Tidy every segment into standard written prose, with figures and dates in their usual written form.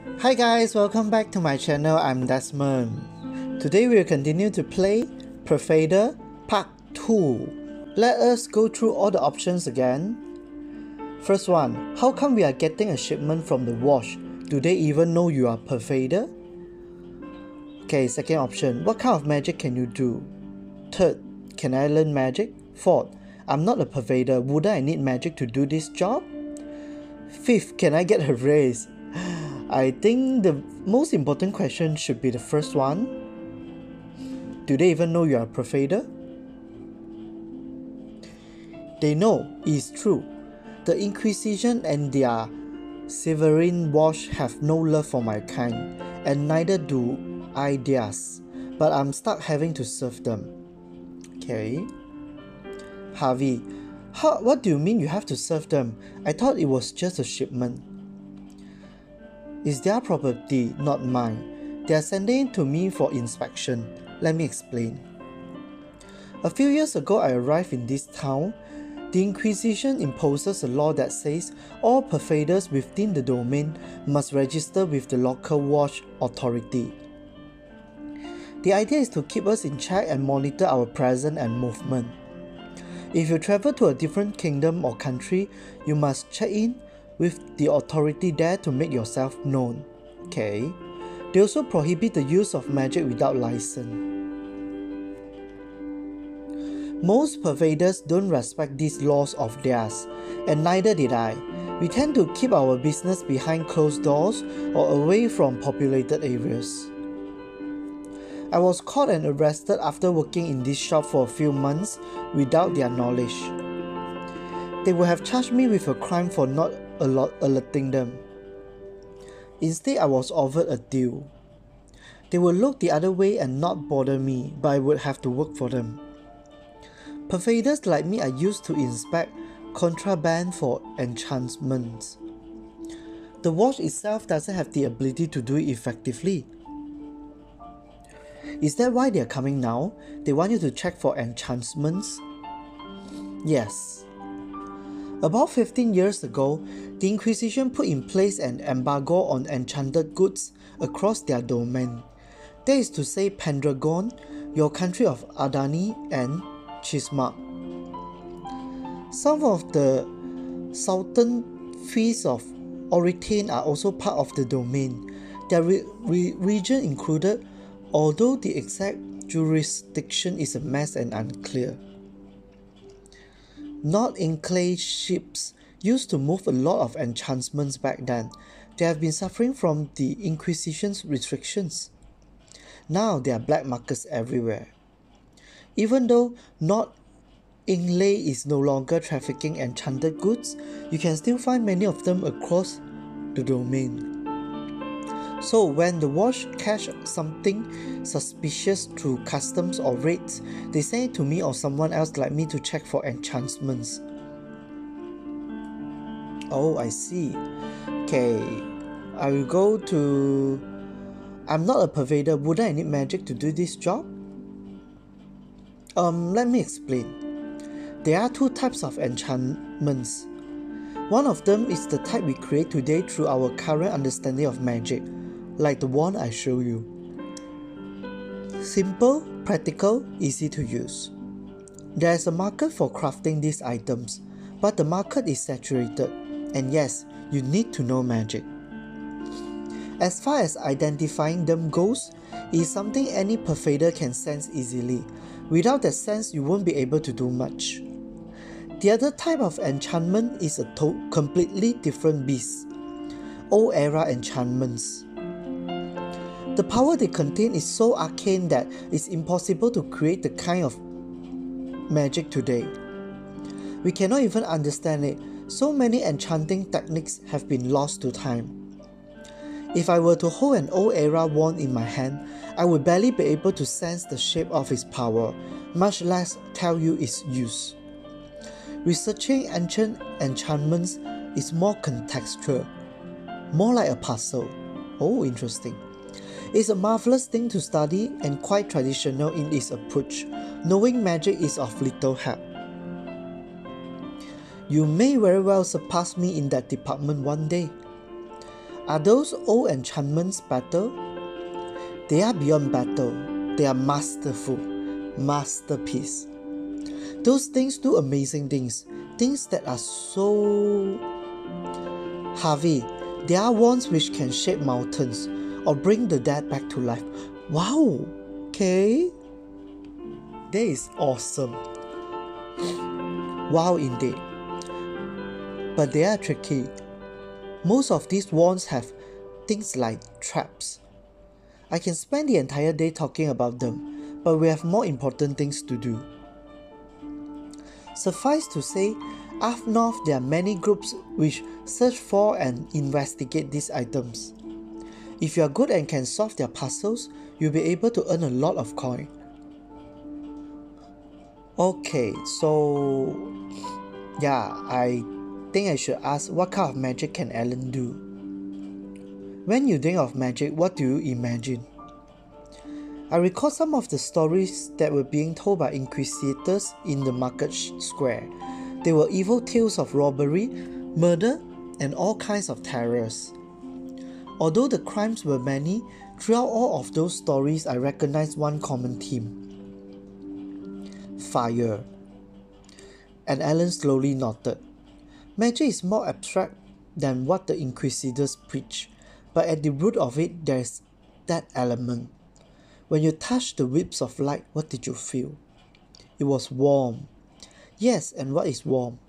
Hi guys, welcome back to my channel. I'm Desmond. Today we'll continue to play Pervader Part 2. Let us go through all the options again. First one, how come we are getting a shipment from the wash? Do they even know you are Pervader? Okay, second option, what kind of magic can you do? Third, can I learn magic? Fourth, I'm not a Pervader, would I need magic to do this job? Fifth, can I get a raise? I think the most important question should be the first one. Do they even know you are a Pervader? They know, it's true. The Inquisition and their Severin Wash have no love for my kind, and neither do I theirs. But I'm stuck having to serve them. Okay. Harvey, what do you mean you have to serve them? I thought it was just a shipment. It's their property, not mine. They are sending it to me for inspection. Let me explain. A few years ago, I arrived in this town. The Inquisition imposes a law that says all pervaders within the domain must register with the local watch authority. The idea is to keep us in check and monitor our presence and movement. If you travel to a different kingdom or country, you must check in with the authority there to make yourself known. Okay. They also prohibit the use of magic without license. Most pervaders don't respect these laws of theirs, and neither did I. We tend to keep our business behind closed doors or away from populated areas. I was caught and arrested after working in this shop for a few months without their knowledge. They would have charged me with a crime for not alerting them. Instead, I was offered a deal. They would look the other way and not bother me, but I would have to work for them. Pervaders like me are used to inspect contraband for enchantments. The watch itself doesn't have the ability to do it effectively. Is that why they are coming now? They want you to check for enchantments? Yes. About 15 years ago, the Inquisition put in place an embargo on enchanted goods across their domain. That is to say Pendragon, your country of Adani, and Chisma. Some of the Sultan fees of Oritane are also part of the domain. Their region included, although the exact jurisdiction is a mess and unclear. Not-enclave ships used to move a lot of enchantments back then. They have been suffering from the Inquisition's restrictions. Now there are black markets everywhere. Even though not-inlay is no longer trafficking enchanted goods, you can still find many of them across the domain. So when the watch catch something suspicious through customs or raids, they send it to me or someone else like me to check for enchantments. Oh, I see. Okay, I will go to... I'm not a pervader, would I need magic to do this job? Let me explain. There are two types of enchantments. One of them is the type we create today through our current understanding of magic, like the one I show you. Simple, practical, easy to use. There is a market for crafting these items, but the market is saturated, and yes, you need to know magic. As far as identifying them goes, it is something any pervader can sense easily. Without that sense, you won't be able to do much. The other type of enchantment is a completely different beast. Old era enchantments. The power they contain is so arcane that it's impossible to create the kind of magic today. We cannot even understand it. So many enchanting techniques have been lost to time. If I were to hold an old era wand in my hand, I would barely be able to sense the shape of its power, much less tell you its use. Researching ancient enchantments is more contextual, more like a puzzle. Oh, interesting. It's a marvelous thing to study and quite traditional in its approach. Knowing magic is of little help. You may very well surpass me in that department one day. Are those old enchantments better? They are beyond battle. They are masterful. Masterpiece. Those things do amazing things. Things that are so... Harvey, they are wands which can shape mountains or bring the dead back to life. Wow! Okay. That is awesome. Wow indeed. But they are tricky. Most of these wands have things like traps. I can spend the entire day talking about them, but we have more important things to do. Suffice to say, up north there are many groups which search for and investigate these items. If you are good and can solve their puzzles, you'll be able to earn a lot of coin. Okay, so yeah, I think I should ask, what kind of magic can Alan do? When you think of magic, what do you imagine? I recall some of the stories that were being told by inquisitors in the market square. They were evil tales of robbery, murder, and all kinds of terrors. Although the crimes were many, throughout all of those stories I recognized one common theme. Fire. And Alan slowly nodded. Magic is more abstract than what the inquisitors preach, but at the root of it there's that element. When you touched the whips of light, what did you feel? It was warm. Yes, and what is warm?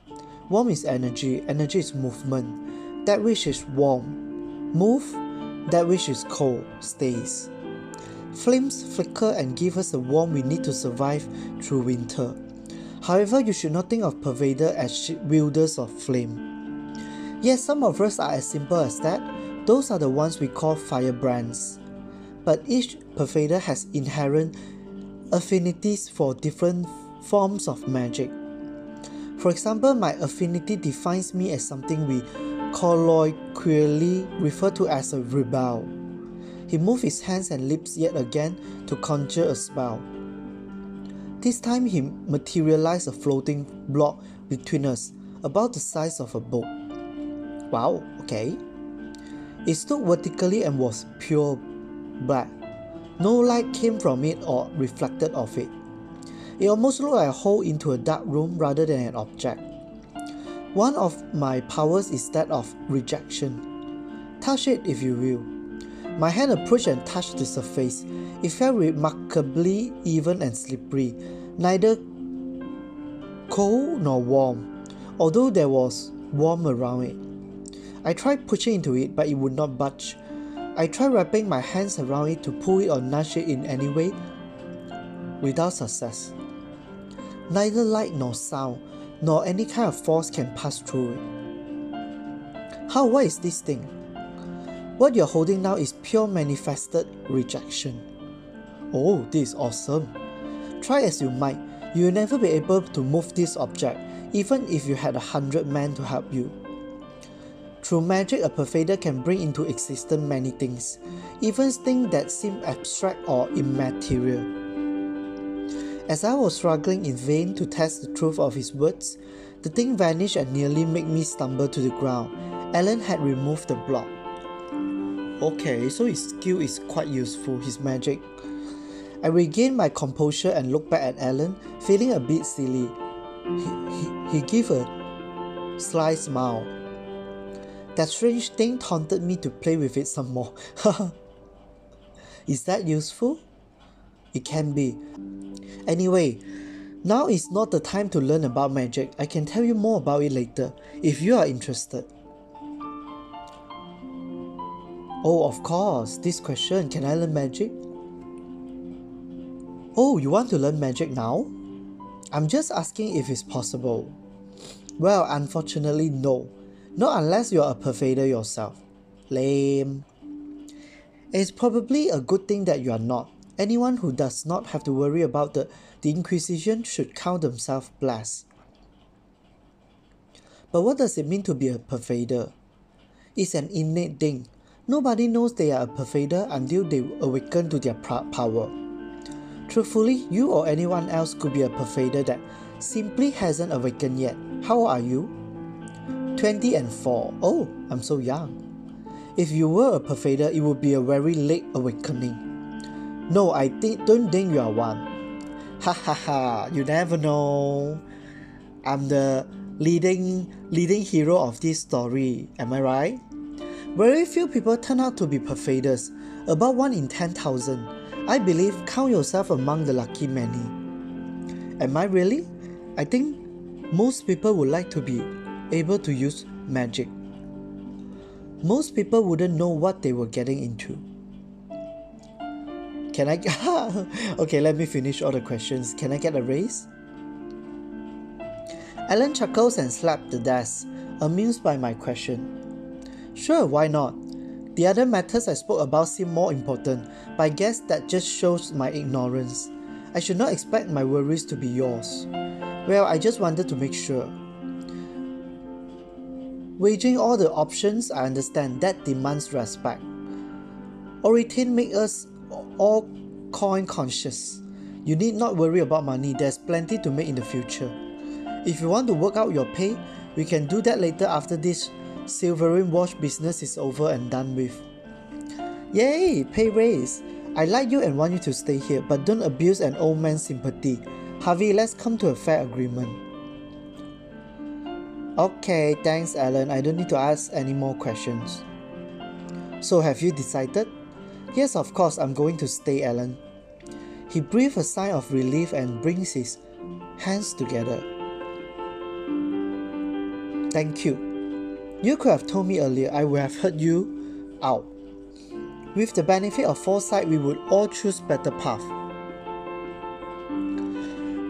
Warm is energy. Energy is movement. That which is warm, move. That which is cold, stays. Flames flicker and give us the warmth we need to survive through winter. However, you should not think of Pervader as wielders of flame. Yes, some of us are as simple as that. Those are the ones we call firebrands. But each Pervader has inherent affinities for different forms of magic. For example, my affinity defines me as something we colloquially refer to as a rebel. He moved his hands and lips yet again to conjure a spell. This time he materialized a floating block between us, about the size of a boat. Wow, okay. It stood vertically and was pure black. No light came from it or reflected off it. It almost looked like a hole into a dark room rather than an object. One of my powers is that of rejection. Touch it if you will. My hand approached and touched the surface. It felt remarkably even and slippery, neither cold nor warm, although there was warmth around it. I tried pushing into it, but it would not budge. I tried wrapping my hands around it to pull it or nudge it in any way, without success. Neither light nor sound, nor any kind of force can pass through it. How? What is this thing? What you're holding now is pure manifested rejection. Oh, this is awesome. Try as you might, you will never be able to move this object, even if you had 100 men to help you. Through magic, a Pervader can bring into existence many things, even things that seem abstract or immaterial. As I was struggling in vain to test the truth of his words, the thing vanished and nearly made me stumble to the ground. Alan had removed the block. Okay, so his skill is quite useful, his magic. I regained my composure and looked back at Alan, feeling a bit silly. He gave a sly smile. That strange thing taunted me to play with it some more. Is that useful? It can be. Anyway, now is not the time to learn about magic. I can tell you more about it later, if you are interested. Oh, of course, this question, can I learn magic? Oh, you want to learn magic now? I'm just asking if it's possible. Well, unfortunately, no. Not unless you're a Pervader yourself. Lame. It's probably a good thing that you are not. Anyone who does not have to worry about the Inquisition should count themselves blessed. But what does it mean to be a Pervader? It's an innate thing. Nobody knows they are a Pervader until they awaken to their power. Truthfully, you or anyone else could be a Pervader that simply hasn't awakened yet. How old are you? 20 and 4. Oh, I'm so young. If you were a Pervader, it would be a very late awakening. No, don't think you are one. Ha ha ha, you never know. I'm the leading hero of this story, am I right? Very few people turn out to be Pervaders, about 1 in 10,000. I believe count yourself among the lucky many. Am I really? I think most people would like to be able to use magic. Most people wouldn't know what they were getting into. Can I... Okay, let me finish all the questions. Can I get a raise? Alan chuckles and slapped the desk, amused by my question. Sure, why not? The other matters I spoke about seem more important, but I guess that just shows my ignorance. I should not expect my worries to be yours. Well, I just wanted to make sure. Waging all the options, I understand that demands respect. Origin makes us all coin conscious. You need not worry about money, there's plenty to make in the future. If you want to work out your pay, we can do that later after this silvering watch business is over and done with. Yay, pay raise! I like you and want you to stay here, but don't abuse an old man's sympathy. Harvey, let's come to a fair agreement. Okay, thanks Alan, I don't need to ask any more questions. So have you decided? Yes, of course, I'm going to stay, Alan. He breathed a sigh of relief and brings his hands together. Thank you. You could have told me earlier, I would have heard you out. With the benefit of foresight, we would all choose better path.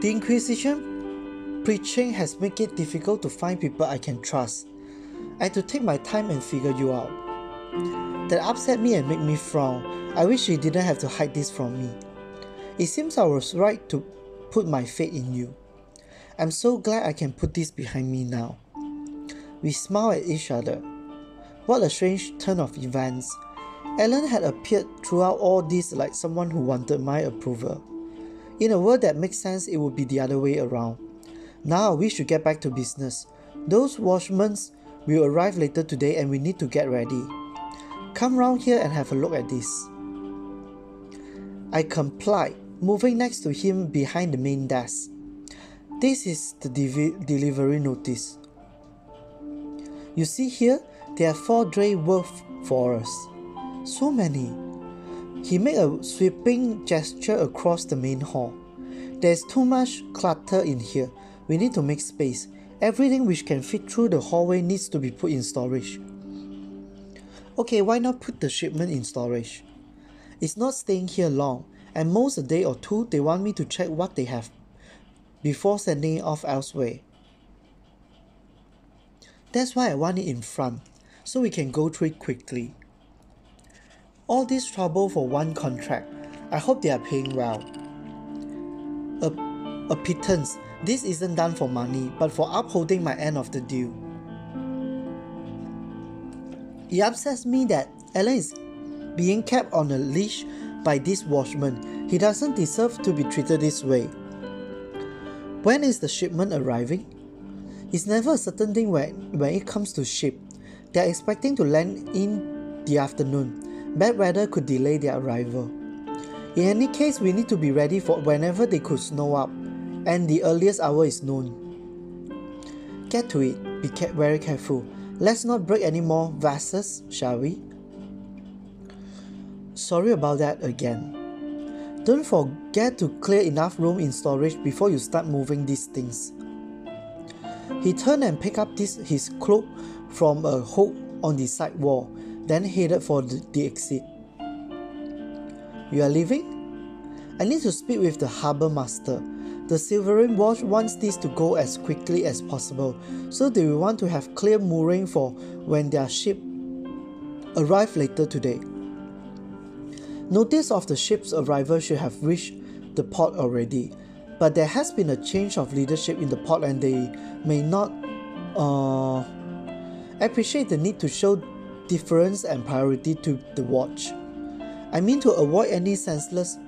The Inquisition preaching has made it difficult to find people I can trust. I had to take my time and figure you out. That upset me and made me frown. I wish you didn't have to hide this from me. It seems I was right to put my faith in you. I'm so glad I can put this behind me now. We smiled at each other. What a strange turn of events. Alan had appeared throughout all this like someone who wanted my approval. In a world that makes sense, it would be the other way around. Now we should get back to business. Those watchmen will arrive later today and we need to get ready. Come round here and have a look at this. I complied, moving next to him behind the main desk. This is the delivery notice. You see here, there are 4 dray worth for us. So many. He made a sweeping gesture across the main hall. There's too much clutter in here. We need to make space. Everything which can fit through the hallway needs to be put in storage. Okay, why not put the shipment in storage? It's not staying here long, and most a day or two they want me to check what they have before sending it off elsewhere. That's why I want it in front, so we can go through it quickly. All this trouble for one contract. I hope they are paying well. A pittance. This isn't done for money, but for upholding my end of the deal. It upsets me that Alan is being kept on a leash by this watchman. He doesn't deserve to be treated this way. When is the shipment arriving? It's never a certain thing when it comes to ship. They're expecting to land in the afternoon. Bad weather could delay their arrival. In any case, we need to be ready for whenever they could snow up, and the earliest hour is noon. Get to it. Be very careful. Let's not break any more vases, shall we? Sorry about that again. Don't forget to clear enough room in storage before you start moving these things. He turned and picked up his cloak from a hook on the side wall, then headed for the exit. You are leaving? I need to speak with the harbour master. The Silvering Watch wants this to go as quickly as possible, so they will want to have clear mooring for when their ship arrives later today. Notice of the ship's arrival should have reached the port already, but there has been a change of leadership in the port and they may not appreciate the need to show deference and priority to the watch. I mean to avoid any senseless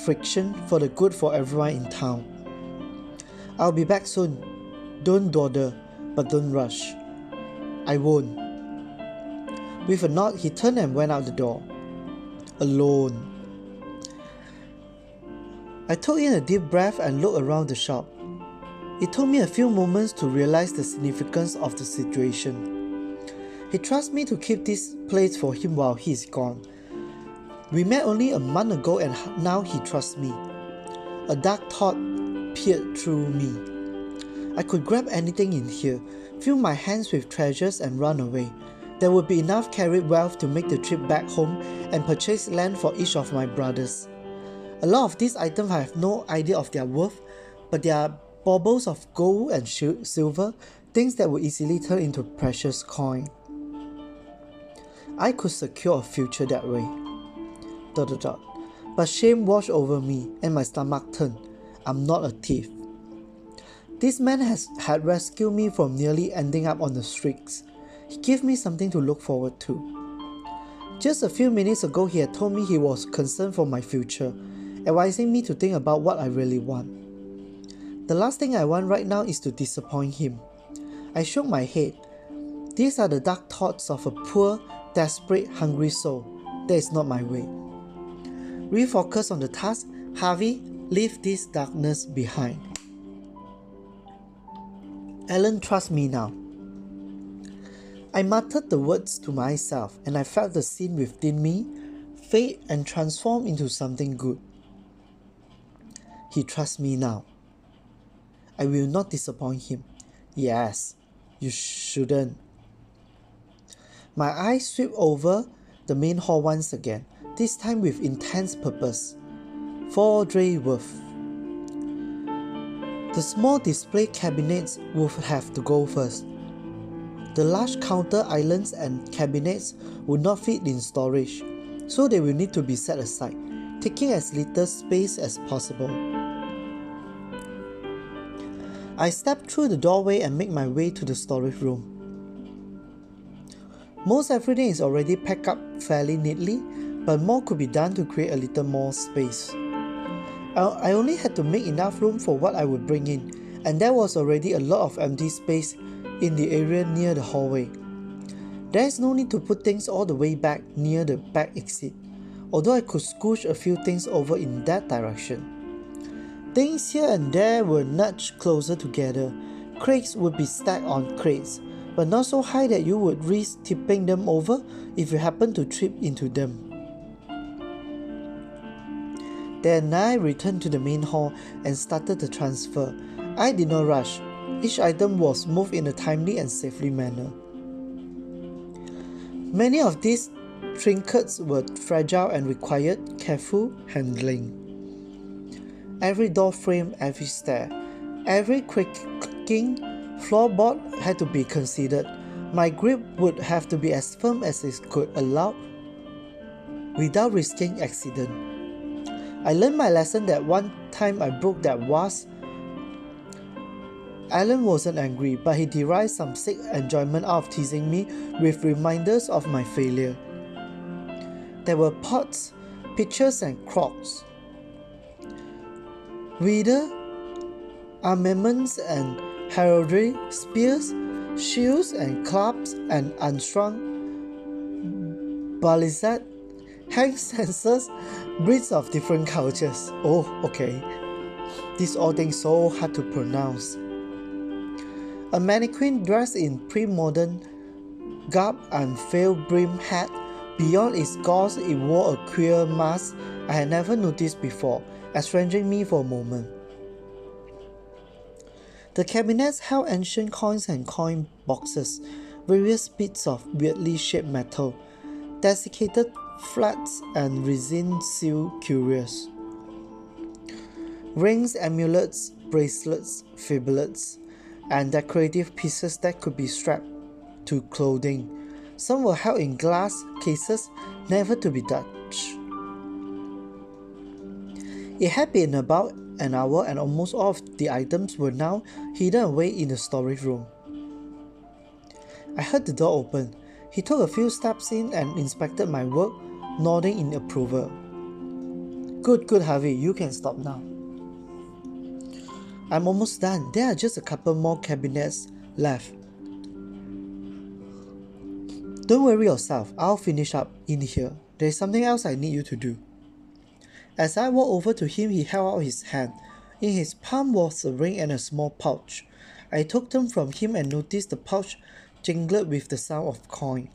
friction for the good for everyone in town. I'll be back soon. Don't dawdle, but don't rush. I won't. With a nod, he turned and went out the door. Alone. I took in a deep breath and looked around the shop. It took me a few moments to realize the significance of the situation. He trusts me to keep this place for him while he is gone. We met only a month ago and now he trusts me. A dark thought peered through me. I could grab anything in here, fill my hands with treasures and run away. There would be enough carried wealth to make the trip back home and purchase land for each of my brothers. A lot of these items I have no idea of their worth, but they are baubles of gold and silver, things that would easily turn into precious coin. I could secure a future that way. ... But shame washed over me and my stomach turned. I'm not a thief. This man had rescued me from nearly ending up on the streets. He gave me something to look forward to. Just a few minutes ago he had told me he was concerned for my future, advising me to think about what I really want. The last thing I want right now is to disappoint him. I shook my head. These are the dark thoughts of a poor, desperate, hungry soul. That is not my way. Refocus on the task. Harvey, leave this darkness behind. Alan trusts me now. I muttered the words to myself and I felt the scene within me fade and transform into something good. He trusts me now. I will not disappoint him. Yes, you shouldn't. My eyes sweep over the main hall once again, this time with intense purpose. 4 dray worth. The small display cabinets would have to go first. The large counter islands and cabinets would not fit in storage, so they will need to be set aside, taking as little space as possible. I stepped through the doorway and made my way to the storage room. Most everything is already packed up fairly neatly, but more could be done to create a little more space. I only had to make enough room for what I would bring in, and there was already a lot of empty space in the area near the hallway. There is no need to put things all the way back near the back exit, although I could scooch a few things over in that direction. Things here and there were nudged closer together. Crates would be stacked on crates, but not so high that you would risk tipping them over if you happen to trip into them. Then I returned to the main hall and started the transfer. I did not rush. Each item was moved in a timely and safely manner. Many of these trinkets were fragile and required careful handling. Every door frame, every stair, every creaking floorboard had to be considered. My grip would have to be as firm as it could allow without risking accident. I learned my lesson that one time I broke that vase. Alan wasn't angry, but he derived some sick enjoyment out of teasing me with reminders of my failure. There were pots, pitchers and crocks, reader, armaments and heraldry, spears, shields and clubs and unstrung balisad, hang censers, breeds of different cultures. Oh, okay. These all things so hard to pronounce. A mannequin dressed in pre-modern garb and veil-brimmed hat. Beyond its gauze, it wore a queer mask I had never noticed before, estranging me for a moment. The cabinets held ancient coins and coin boxes, various bits of weirdly shaped metal, desiccated flats and resin-sealed curios. Rings, amulets, bracelets, fiblets, and decorative pieces that could be strapped to clothing. Some were held in glass cases, never to be touched. It had been about an hour and almost all of the items were now hidden away in the storage room. I heard the door open. He took a few steps in and inspected my work, nodding in approval. Good, Harvey, you can stop now. I'm almost done. There are just a couple more cabinets left. Don't worry yourself, I'll finish up in here. There's something else I need you to do. As I walked over to him, he held out his hand. In his palm was a ring and a small pouch. I took them from him and noticed the pouch jingled with the sound of coin.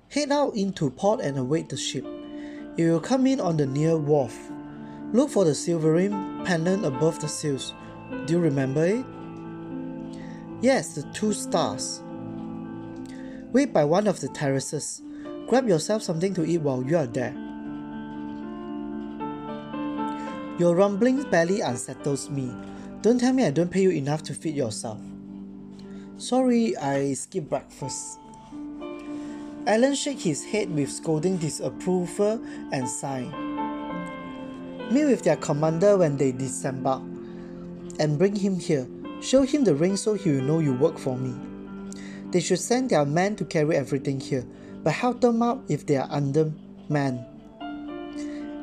Head out into port and await the ship. It will come in on the near wharf. Look for the silverine pendant above the sails. Do you remember it? Yes, the 2 stars. Wait by one of the terraces. Grab yourself something to eat while you are there. Your rumbling belly unsettles me. Don't tell me I don't pay you enough to feed yourself. Sorry, I skipped breakfast. Alan shook his head with scolding disapproval and sighed. Meet with their commander when they disembark, and bring him here. Show him the ring so he will know you work for me. They should send their men to carry everything here, but help them out if they are undermanned.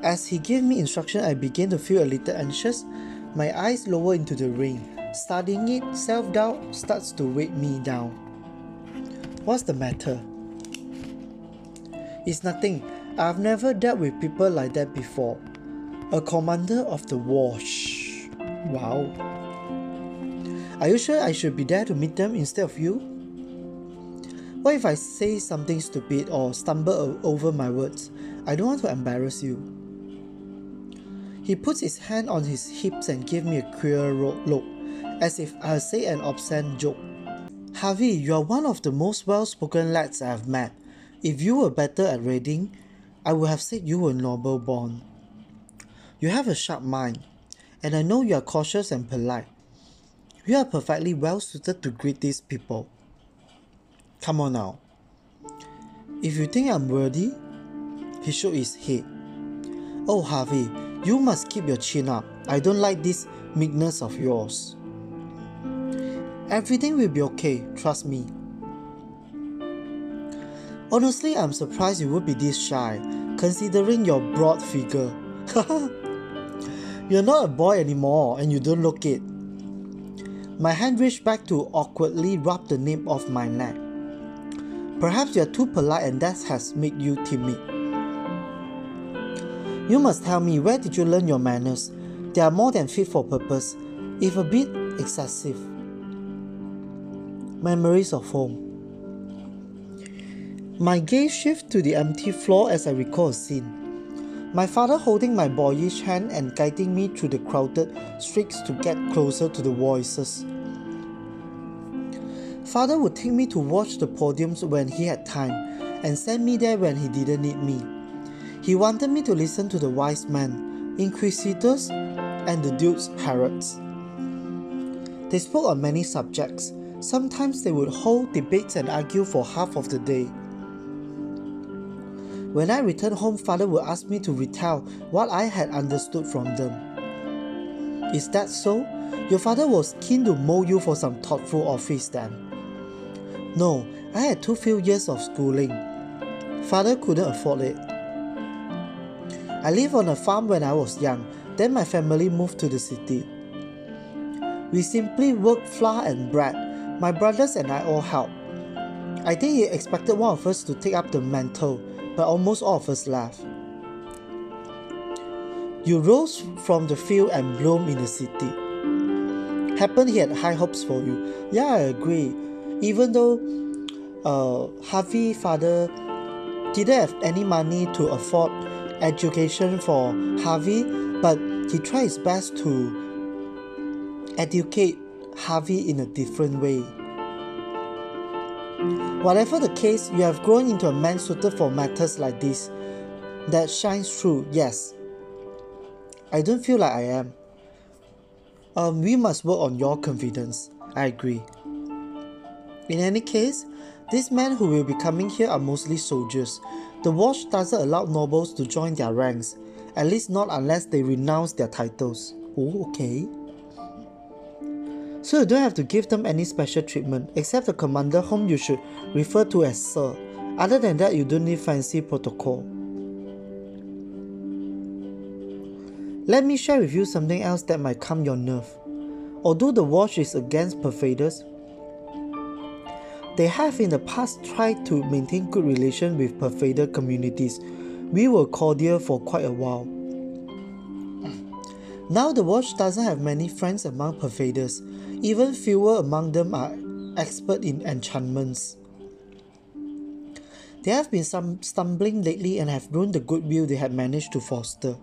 As he gave me instruction, I began to feel a little anxious. My eyes lower into the ring. Studying it, self-doubt starts to weigh me down. What's the matter? It's nothing. I've never dealt with people like that before. A commander of the wash. Wow. Are you sure I should be there to meet them instead of you? What if I say something stupid or stumble over my words? I don't want to embarrass you. He puts his hand on his hips and gave me a queer look, as if I'll say an obscene joke. Harvey, you are one of the most well-spoken lads I have met. If you were better at reading, I would have said you were noble born. You have a sharp mind, and I know you are cautious and polite. You are perfectly well suited to greet these people. Come on now. If you think I'm worthy, he shook his head. Oh Harvey, you must keep your chin up. I don't like this meekness of yours. Everything will be okay, trust me. Honestly, I'm surprised you would be this shy, considering your broad figure. You're not a boy anymore, and you don't look it. My hand reached back to awkwardly rub the nape of my neck. Perhaps you're too polite and that has made you timid. You must tell me, where did you learn your manners? They are more than fit for purpose, if a bit excessive. Memories of home. My gaze shifts to the empty floor as I recall a scene. My father holding my boyish hand and guiding me through the crowded streets to get closer to the voices. Father would take me to watch the podiums when he had time and send me there when he didn't need me. He wanted me to listen to the wise men, inquisitors, and the Duke's heralds. They spoke on many subjects. Sometimes they would hold debates and argue for half of the day. When I returned home, Father would ask me to retell what I had understood from them. Is that so? Your father was keen to mold you for some thoughtful office then? No, I had too few years of schooling. Father couldn't afford it. I lived on a farm when I was young, then my family moved to the city. We simply worked flour and bread. My brothers and I all helped. I think he expected one of us to take up the mantle, but almost all of us left. You rose from the field and bloomed in the city. Happened he had high hopes for you. Yeah, I agree. Even though Harvey father didn't have any money to afford education for Harvey, but he tried his best to educate Harvey in a different way. Whatever the case, you have grown into a man suited for matters like this. That shines through, yes. I don't feel like I am. We must work on your confidence. I agree. In any case, these men who will be coming here are mostly soldiers. The watch doesn't allow nobles to join their ranks, at least not unless they renounce their titles. Oh, okay. So you don't have to give them any special treatment, except the commander whom you should refer to as Sir. Other than that, you don't need fancy protocol. Let me share with you something else that might calm your nerve. Although the watch is against Pervaders, They have in the past tried to maintain good relations with Pervader communities. We were cordial for quite a while. Now the watch doesn't have many friends among Pervaders. Even fewer among them are expert in enchantments. They have been stumbling lately and have ruined the goodwill they had managed to foster.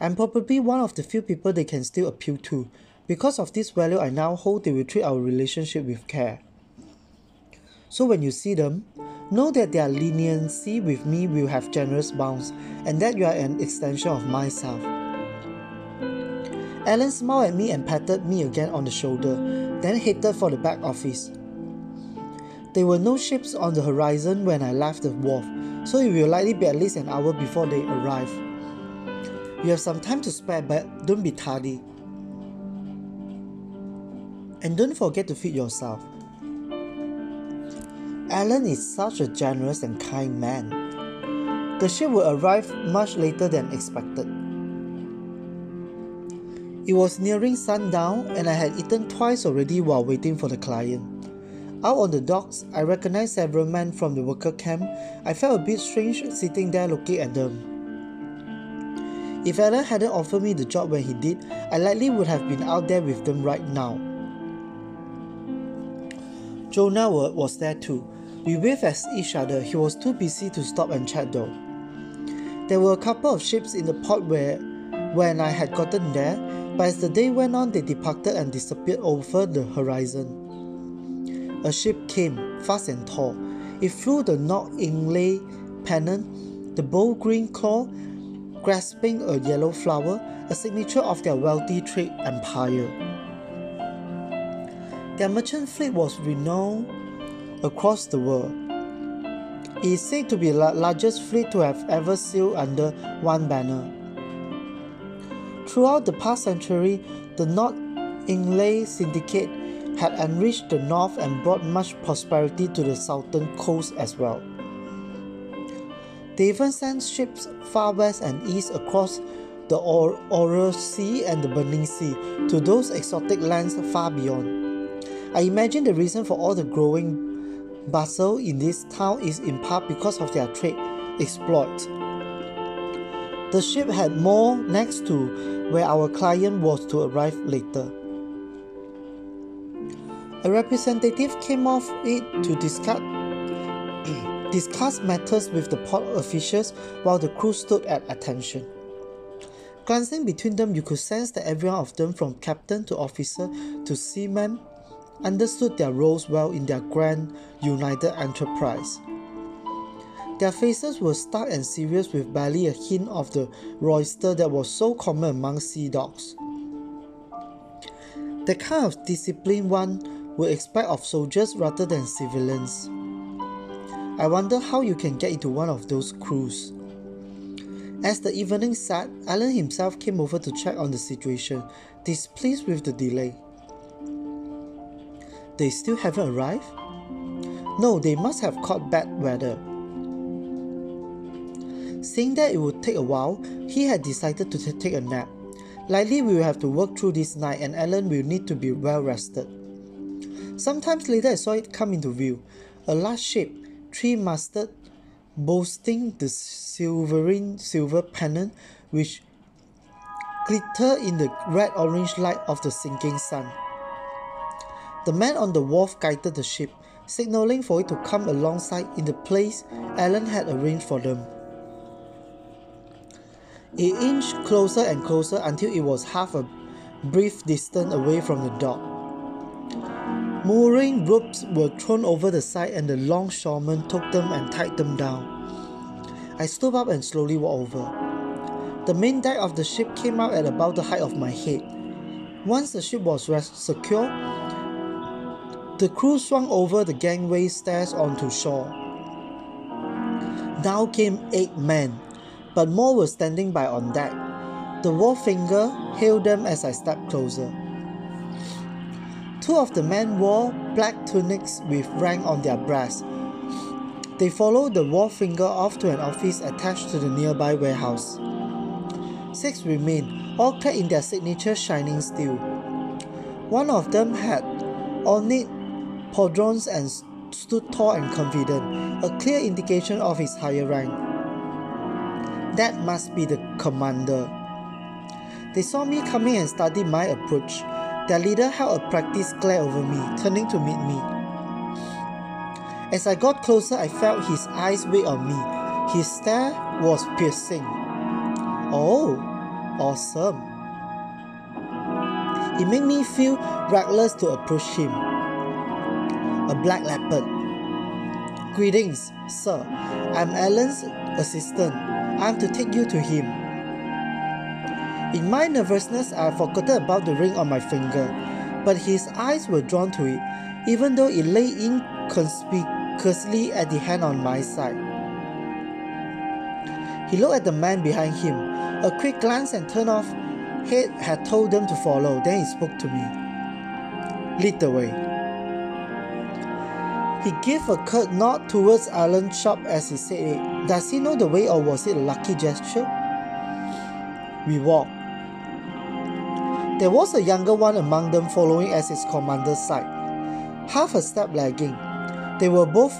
I'm probably one of the few people they can still appeal to. Because of this value I now hold, they will treat our relationship with care. So when you see them, know that their leniency with me will have generous bounds, and that you are an extension of myself. Alan smiled at me and patted me again on the shoulder, then headed for the back office. There were no ships on the horizon when I left the wharf, so it will likely be at least an hour before they arrive. You have some time to spare, but don't be tardy. And don't forget to feed yourself. Alan is such a generous and kind man. The ship will arrive much later than expected. It was nearing sundown and I had eaten twice already while waiting for the client. Out on the docks, I recognized several men from the worker camp. I felt a bit strange sitting there looking at them. If Alan hadn't offered me the job when he did, I likely would have been out there with them right now. Jonah was there too. We waved at each other. He was too busy to stop and chat though. There were a couple of ships in the port when I had gotten there, but as the day went on they departed and disappeared over the horizon. A ship came, fast and tall. It flew the North Inglay pennant, the bold green claw, grasping a yellow flower, a signature of their wealthy trade empire. Their merchant fleet was renowned across the world. It is said to be the largest fleet to have ever sailed under one banner. Throughout the past century, the North Inglay Syndicate had enriched the north and brought much prosperity to the southern coast as well. They even sent ships far west and east across the Oral Sea and the Burning Sea to those exotic lands far beyond. I imagine the reason for all the growing bustle in this town is in part because of their trade exploits. The ship had moored next to where our client was to arrive later. A representative came off it to discuss matters with the port officials while the crew stood at attention. Glancing between them, you could sense that every one of them, from captain to officer to seaman, understood their roles well in their grand united enterprise. Their faces were stark and serious, with barely a hint of the roister that was so common among sea dogs. The kind of discipline one would expect of soldiers rather than civilians. I wonder how you can get into one of those crews. As the evening sat, Alan himself came over to check on the situation, displeased with the delay. They still haven't arrived? No, they must have caught bad weather. Seeing that it would take a while, he had decided to take a nap. Likely we will have to work through this night and Alan will need to be well rested. Sometimes later I saw it come into view. A large ship, three-masted, boasting the silver pennant which glittered in the red-orange light of the sinking sun. The man on the wharf guided the ship, signaling for it to come alongside in the place Alan had arranged for them. It inched closer and closer until it was half a brief distance away from the dock. Mooring ropes were thrown over the side and the longshoremen took them and tied them down. I stood up and slowly walked over. The main deck of the ship came out at about the height of my head. Once the ship was secure, the crew swung over the gangway stairs onto shore. Now came 8 men, but more were standing by on deck. The wharfinger hailed them as I stepped closer. 2 of the men wore black tunics with rank on their breasts. They followed the wharfinger off to an office attached to the nearby warehouse. 6 remained, all clad in their signature shining steel. One of them had ornate pauldrons and stood tall and confident, a clear indication of his higher rank. That must be the commander. They saw me coming and studied my approach. Their leader held a practiced glare over me, turning to meet me. As I got closer, I felt his eyes wait on me. His stare was piercing. Oh, awesome. It made me feel reckless to approach him. A black leopard. Greetings, sir. I'm Alan's assistant. I'm to take you to him. In my nervousness, I forgot about the ring on my finger, but his eyes were drawn to it, even though it lay inconspicuously at the hand on my side. He looked at the man behind him. A quick glance and turn of head had told them to follow. Then he spoke to me. Lead the way. He gave a curt nod towards Alan's shop as he said it. Does he know the way, or was it a lucky gesture? We walked. There was a younger one among them following at his commander's side, half a step lagging. They were both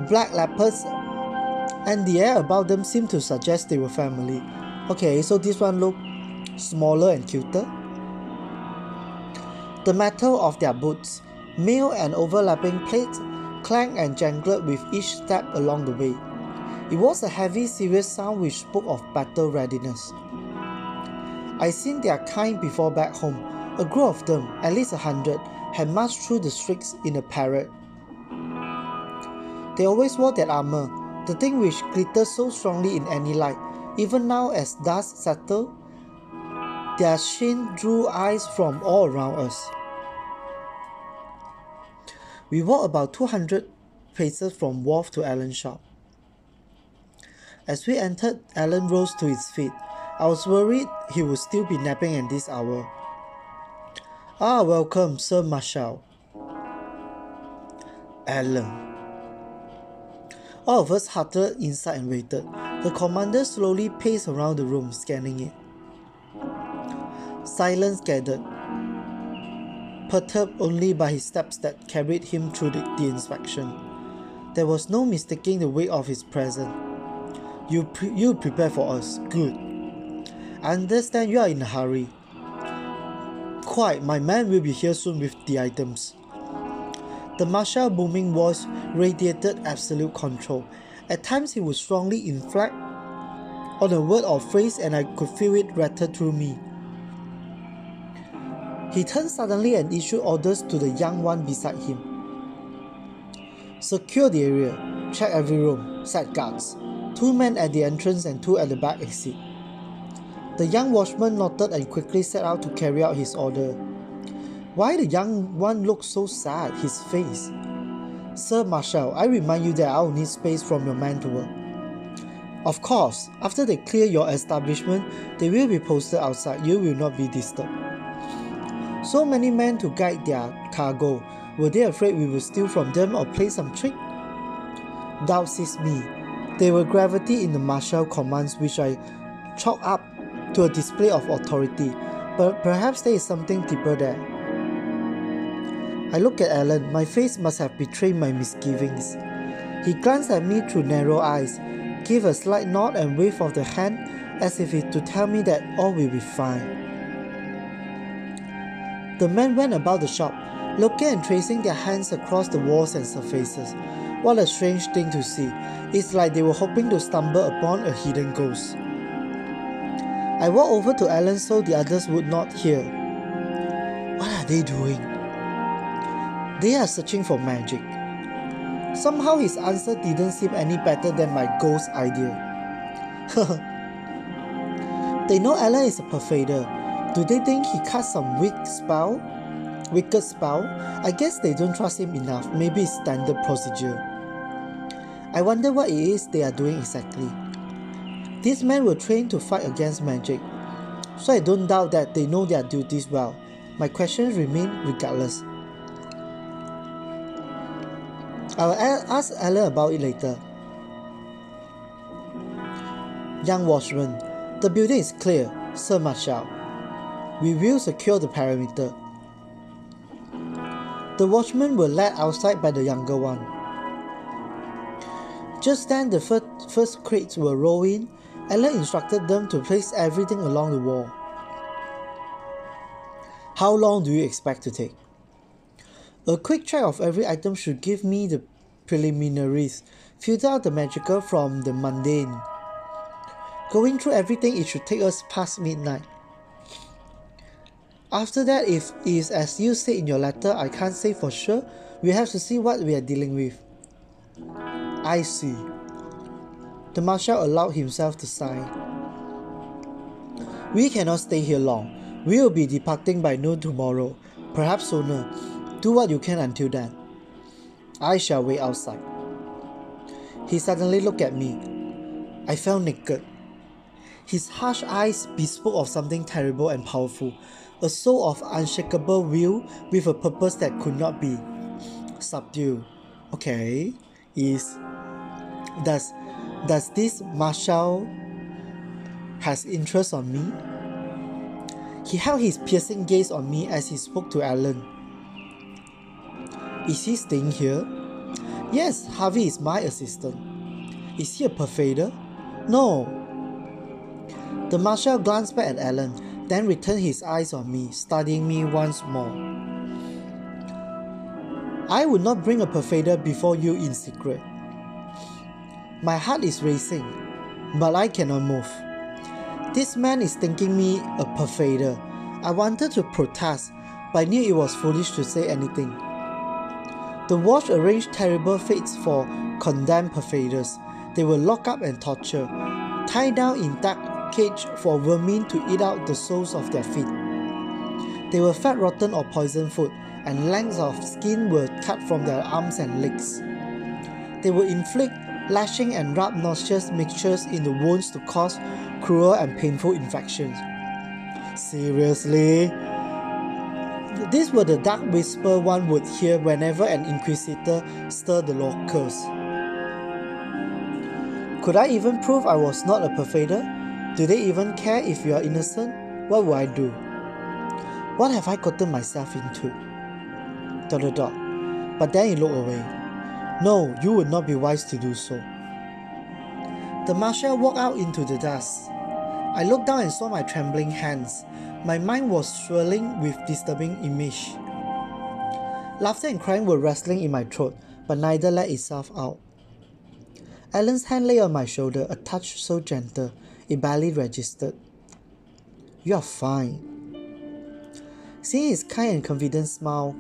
black leopards, and the air about them seemed to suggest they were family. Okay, so this one looked smaller and cuter. The metal of their boots, mail and overlapping plates, clanged and jangled with each step along the way. It was a heavy, serious sound which spoke of battle readiness. I seen their kind before back home. A group of them, at least 100, had marched through the streets in a parade. They always wore that armor, the thing which glittered so strongly in any light. Even now, as dust settled, their sheen drew eyes from all around us. We walked about 200 paces from wharf to Alan's shop. As we entered, Alan rose to his feet. I was worried he would still be napping at this hour. Ah, welcome, Sir Marshal. Alan. All of us huddled inside and waited. The commander slowly paced around the room, scanning it. Silence gathered, perturbed only by his steps that carried him through the inspection. There was no mistaking the weight of his presence. You prepare for us. Good. I understand you are in a hurry. Quite, my man will be here soon with the items. The Marshal's booming voice radiated absolute control. At times he would strongly inflect on a word or phrase, and I could feel it rattle through me. He turned suddenly and issued orders to the young one beside him. Secure the area, check every room, set guards. 2 men at the entrance and 2 at the back exit. The young watchman nodded and quickly set out to carry out his order. Why the young one looked so sad, his face? Sir Marshal, I remind you that I will need space from your men to work. Of course, after they clear your establishment, they will be posted outside. You will not be disturbed. So many men to guide their cargo. Were they afraid we would steal from them or play some trick? Doubt seized me. There were gravity in the martial commands which I chalked up to a display of authority, but perhaps there is something deeper there. I looked at Alan. My face must have betrayed my misgivings. He glanced at me through narrow eyes, gave a slight nod and wave of the hand as if to tell me that all will be fine. The men went about the shop, looking and tracing their hands across the walls and surfaces. What a strange thing to see. It's like they were hoping to stumble upon a hidden ghost. I walked over to Alan so the others would not hear. What are they doing? They are searching for magic. Somehow his answer didn't seem any better than my ghost idea. They know Alan is a Pervader. Do they think he cast some wicked spell? I guess they don't trust him enough. Maybe it's standard procedure. I wonder what it is they are doing exactly. These men were trained to fight against magic, so I don't doubt that they know their duties well. My questions remain regardless. I will ask Alan about it later. Young watchman, the building is clear, Sir Marshal. We will secure the perimeter. The watchmen were led outside by the younger one. Just then the first crates were rolled in. Alan instructed them to place everything along the wall. How long do you expect to take? A quick check of every item should give me the preliminaries, filter out the magical from the mundane. Going through everything, it should take us past midnight. After that, if it is as you say in your letter, I can't say for sure. We have to see what we are dealing with. I see. The Marshal allowed himself to sigh. We cannot stay here long. We will be departing by noon tomorrow, perhaps sooner. Do what you can until then. I shall wait outside. He suddenly looked at me. I felt naked. His harsh eyes bespoke of something terrible and powerful, a soul of unshakable will with a purpose that could not be subdued. Okay, does this Marshal has interest on me? He held his piercing gaze on me as he spoke to Alan. Is he staying here? Yes, Harvey is my assistant. Is he a pervader? No. The Marshal glanced back at Alan, then returned his eyes on me, studying me once more. I would not bring a pervader before you in secret. My heart is racing, but I cannot move. This man is thinking me a pervader. I wanted to protest, but I knew it was foolish to say anything. The watch arranged terrible fates for condemned pervaders. They were locked up and tortured, tied down in dark cage for vermin to eat out the soles of their feet. They were fed rotten or poisoned food, and lengths of skin were cut from their arms and legs. They would inflict lashing and rub nauseous mixtures in the wounds to cause cruel and painful infections. Seriously? These were the dark whisper one would hear whenever an inquisitor stirred the locals. Could I even prove I was not a pervader? Do they even care if you are innocent? What would I do? What have I gotten myself into? ... But then he looked away. No, you would not be wise to do so. The Marshal walked out into the dusk. I looked down and saw my trembling hands. My mind was swirling with disturbing image. Laughter and crying were wrestling in my throat, but neither let itself out. Alan's hand lay on my shoulder, a touch so gentle, it barely registered. You are fine. Seeing his kind and confident smile,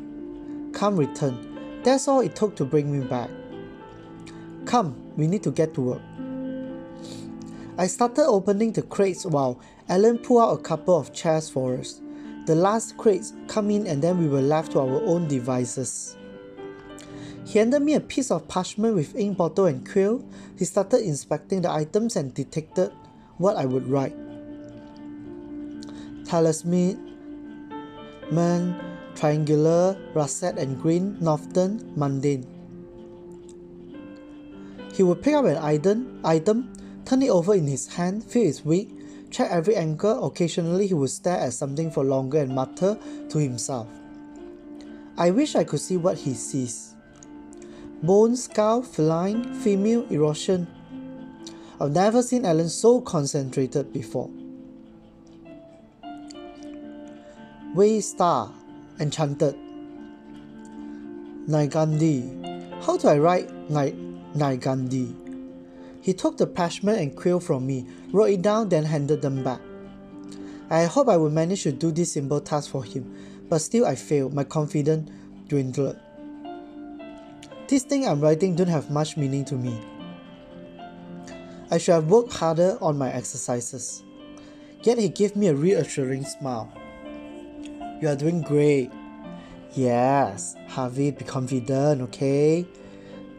calm returned. That's all it took to bring me back. Come, we need to get to work. I started opening the crates while Alan pulled out a couple of chairs for us. The last crates come in and then we were left to our own devices. He handed me a piece of parchment with ink bottle and quill. He started inspecting the items and detected what I would write. Talisman, triangular, russet and green, northern, mundane. He would pick up an item, turn it over in his hand, feel its weight, check every angle. Occasionally he would stare at something for longer and mutter to himself. I wish I could see what he sees. Bone, skull, feline, female, erosion. I've never seen Alan so concentrated before. Way Star, Enchanted. Naigandi. How do I write Naigandi? He took the parchment and quill from me, wrote it down, then handed them back. I hope I would manage to do this simple task for him, but still I failed. My confidence dwindled. These things I'm writing don't have much meaning to me. I should have worked harder on my exercises. Yet he gave me a reassuring smile. You are doing great. Yes, Harvey, be confident, okay?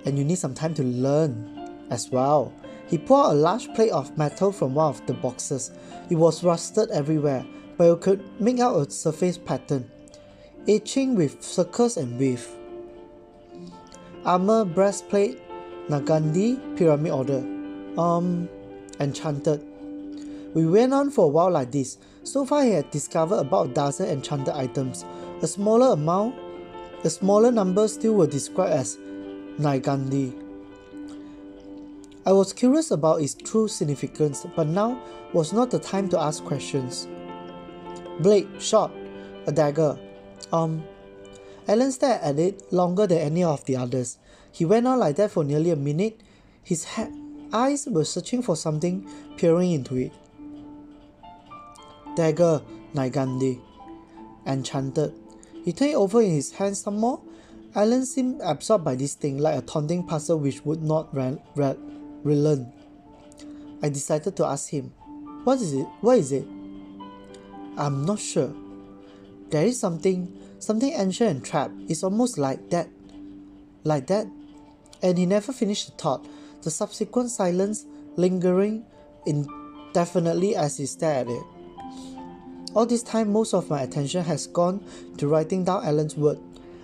And you need some time to learn as well. He pulled out a large plate of metal from one of the boxes. It was rusted everywhere, but you could make out a surface pattern, etching with circles and wave. Armor, breastplate, Nagandi, pyramid order. Enchanted. We went on for a while like this. So far he had discovered about a dozen enchanted items. A smaller amount A smaller number still were described as Naigandi. I was curious about its true significance, but now was not the time to ask questions. Blade, short, a dagger. Alan stared at it longer than any of the others. He went on like that for nearly a minute. His eyes were searching for something, peering into it. Dagger, Naigandi. Enchanted. He turned it over in his hand some more. Alan seemed absorbed by this thing, like a taunting puzzle which would not relearn. I decided to ask him, What is it? What is it? I'm not sure. There is something ancient and trapped. It's almost like that. Like that? And he never finished the thought, the subsequent silence lingering indefinitely as he stared at it. All this time, most of my attention has gone to writing down Alan's words.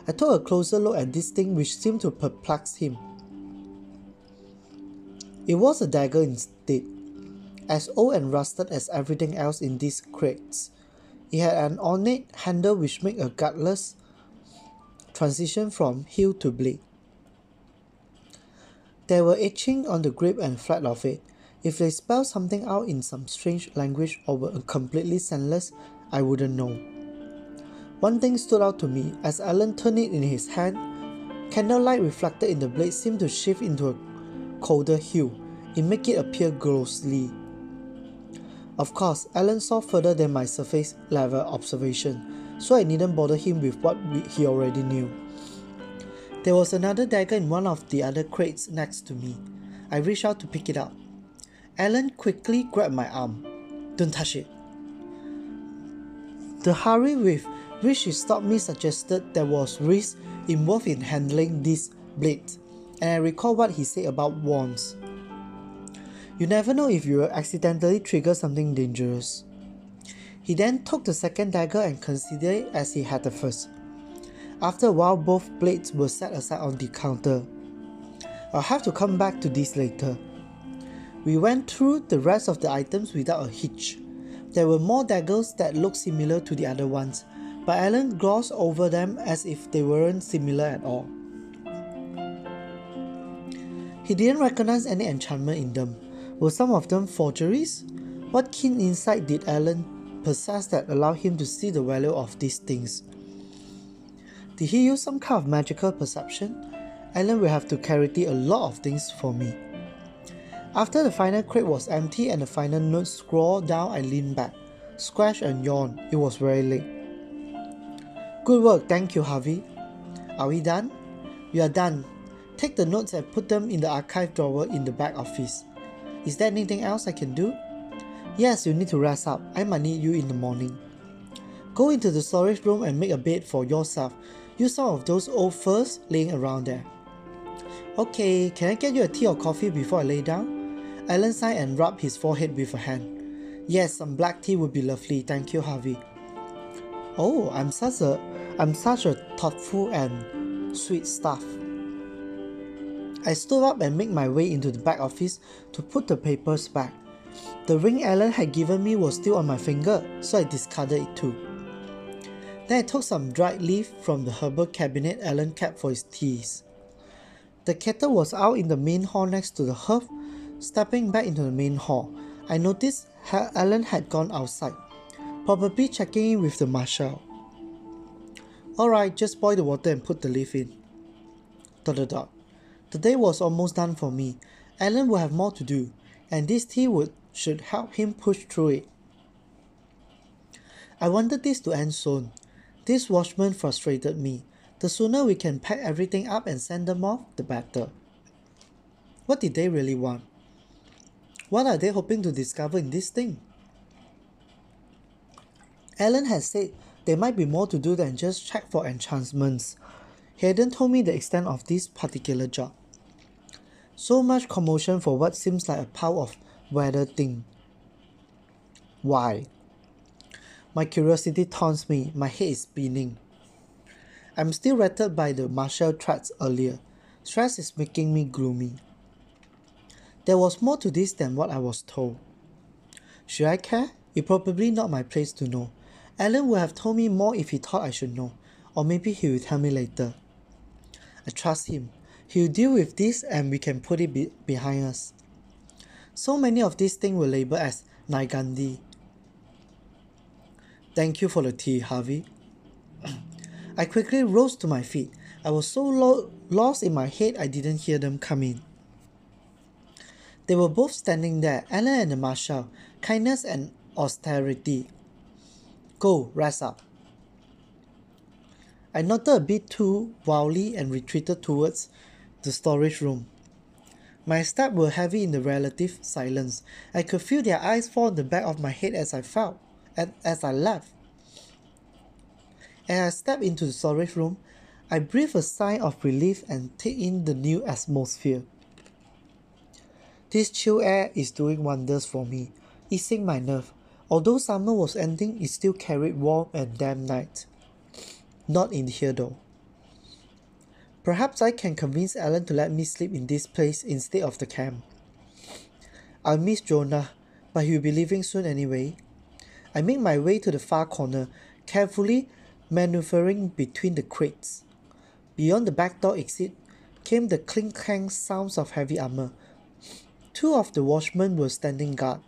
I took a closer look at this thing which seemed to perplex him. It was a dagger instead, as old and rusted as everything else in these crates. It had an ornate handle which made a gutless transition from hilt to blade. There were etchings on the grip and flat of it. If they spelled something out in some strange language or were completely senseless, I wouldn't know. One thing stood out to me. As Alan turned it in his hand, candlelight reflected in the blade seemed to shift into a colder hue. It made it appear ghostly. Of course, Alan saw further than my surface level observation, so I needn't bother him with what he already knew. There was another dagger in one of the other crates next to me. I reached out to pick it up. Alan quickly grabbed my arm. Don't touch it. The hurry with which he stopped me suggested there was risk involved in handling this blade, and I recall what he said about wands. You never know if you will accidentally trigger something dangerous. He then took the second dagger and considered it as he had the first. After a while, both blades were set aside on the counter. I'll have to come back to this later. We went through the rest of the items without a hitch. There were more daggers that looked similar to the other ones, but Alan glossed over them as if they weren't similar at all. He didn't recognize any enchantment in them. Were some of them forgeries? What keen insight did Alan possess that allowed him to see the value of these things? Did he use some kind of magical perception? Alan will have to carry a lot of things for me. After the final crate was empty and the final note scrawled down, I leaned back, scratched and yawned. It was very late. Good work, thank you, Harvey. Are we done? We are done. Take the notes and put them in the archive drawer in the back office. Is there anything else I can do? Yes, you need to rest up. I might need you in the morning. Go into the storage room and make a bed for yourself. Use some of those old furs laying around there. Okay, can I get you a tea or coffee before I lay down? Alan sighed and rubbed his forehead with a hand. Yes, some black tea would be lovely, thank you, Harvey. Oh, I'm such a thoughtful and sweet staff. I stood up and made my way into the back office to put the papers back. The ring Alan had given me was still on my finger, so I discarded it too. Then I took some dried leaf from the herbal cabinet Alan kept for his teas. The kettle was out in the main hall next to the hearth. Stepping back into the main hall, I noticed Alan had gone outside, probably checking in with the marshal. Alright, just boil the water and put the leaf in. ... The day was almost done for me. Alan would have more to do, and this tea should help him push through it. I wanted this to end soon. This watchman frustrated me. The sooner we can pack everything up and send them off, the better. What did they really want? What are they hoping to discover in this thing? Alan had said there might be more to do than just check for enchantments. He hadn't told me the extent of this particular job. So much commotion for what seems like a pile of weather thing. Why? My curiosity taunts me, my head is spinning. I'm still rattled by the martial threats earlier. Stress is making me gloomy. There was more to this than what I was told. Should I care? It's probably not my place to know. Alan would have told me more if he thought I should know. or maybe he will tell me later. I trust him. He'll deal with this and we can put it behind us. So many of these things were labeled as Nigandi. Thank you for the tea, Harvey. I quickly rose to my feet. I was so lost in my head I didn't hear them come in. They were both standing there, Alan and the Marshal, kindness and austerity. Go, rest up. I nodded a bit too wildly and retreated towards the storage room. My steps were heavy in the relative silence. I could feel their eyes fall on the back of my head as I left. As I stepped into the storage room, I breathed a sigh of relief and took in the new atmosphere. This chill air is doing wonders for me, easing my nerve. Although summer was ending, it still carried warm and damp night. Not in here though. Perhaps I can convince Alan to let me sleep in this place instead of the camp. I'll miss Jonah, but he'll be leaving soon anyway. I make my way to the far corner, carefully maneuvering between the crates. Beyond the back door exit came the clink-clank sounds of heavy armor. Two of the watchmen were standing guard.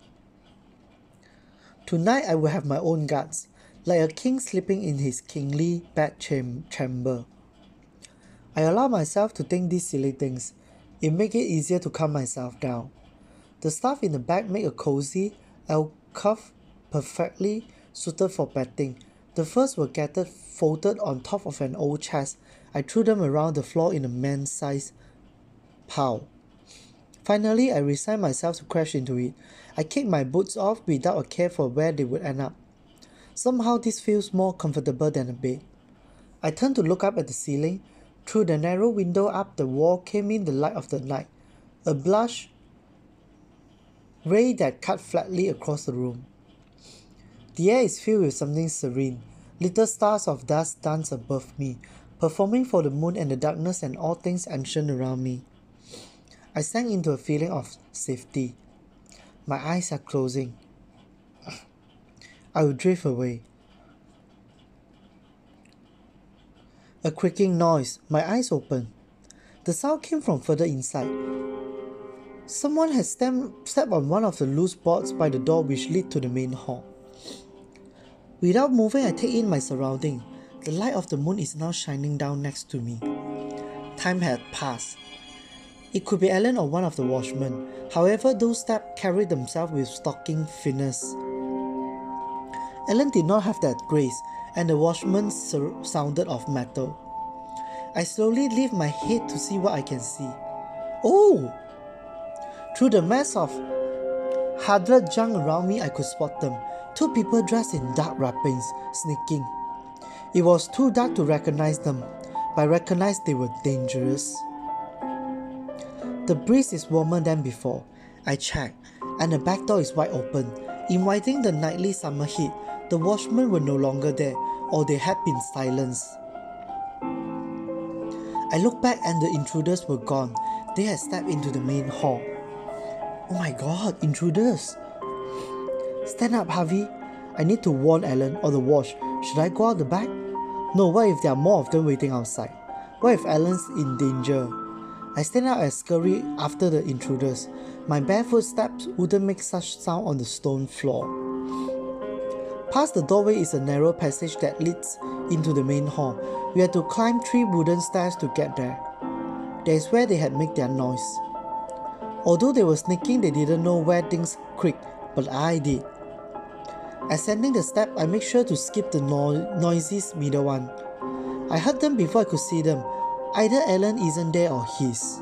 Tonight I will have my own guards, like a king sleeping in his kingly bed chamber. I allow myself to think these silly things. It makes it easier to calm myself down. The staff in the back make a cozy alcove perfectly suited for bedding. The furs were gathered folded on top of an old chest. I threw them around the floor in a man-sized pile. Finally, I resigned myself to crash into it. I kicked my boots off without a care for where they would end up. Somehow this feels more comfortable than a bed. I turned to look up at the ceiling. Through the narrow window up the wall came in the light of the night, a blush ray that cut flatly across the room. The air is filled with something serene. Little stars of dust dance above me, performing for the moon and the darkness and all things ancient around me. I sank into a feeling of safety. My eyes are closing. I will drift away. A creaking noise. My eyes opened. The sound came from further inside. Someone had stepped on one of the loose boards by the door which led to the main hall. Without moving, I take in my surroundings. The light of the moon is now shining down next to me. Time had passed. It could be Alan or one of the watchmen. However, those steps carried themselves with stalking finesse. Alan did not have that grace, and the watchman sounded of metal. I slowly lift my head to see what I can see. Oh! Through the mass of huddled junk around me, I could spot them. Two people dressed in dark wrappings, sneaking. It was too dark to recognize them, but I recognized they were dangerous. The breeze is warmer than before. I checked, and the back door is wide open, inviting the nightly summer heat. The watchmen were no longer there, or they had been silenced. I looked back and the intruders were gone. They had stepped into the main hall. Oh my god, intruders! Stand up, Harvey. I need to warn Alan or the watch. Should I go out the back? No, what if there are more of them waiting outside? What if Alan's in danger? I stand up and scurry after the intruders. My barefoot steps wouldn't make such sound on the stone floor. Past the doorway is a narrow passage that leads into the main hall. We had to climb 3 wooden stairs to get there. That is where they had made their noise. Although they were sneaking, they didn't know where things creaked, but I did. Ascending the step, I make sure to skip the noisiest middle one. I heard them before I could see them. Either Alan isn't there or he's.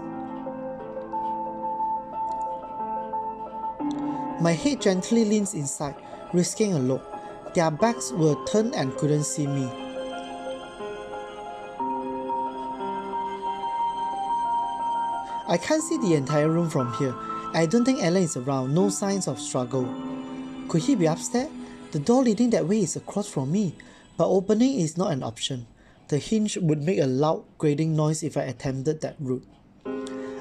My head gently leans inside, risking a look. Their backs were turned and couldn't see me. I can't see the entire room from here. I don't think Alan is around, no signs of struggle. Could he be upstairs? The door leading that way is across from me, but opening is not an option. The hinge would make a loud grating noise if I attempted that route.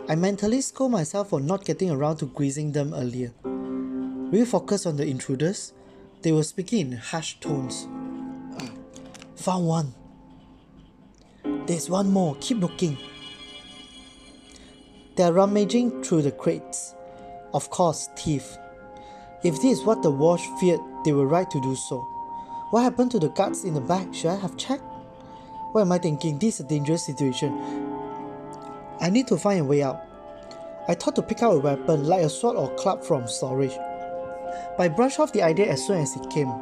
I mentally scold myself for not getting around to greasing them earlier. Refocus on the intruders. They were speaking in hushed tones. Found one. There's one more, keep looking. They're rummaging through the crates. Of course, thief. If this is what the Wash feared, they were right to do so. What happened to the guards in the back? Should I have checked? What am I thinking? This is a dangerous situation. I need to find a way out. I thought to pick up a weapon like a sword or club from storage, but I brushed off the idea as soon as it came.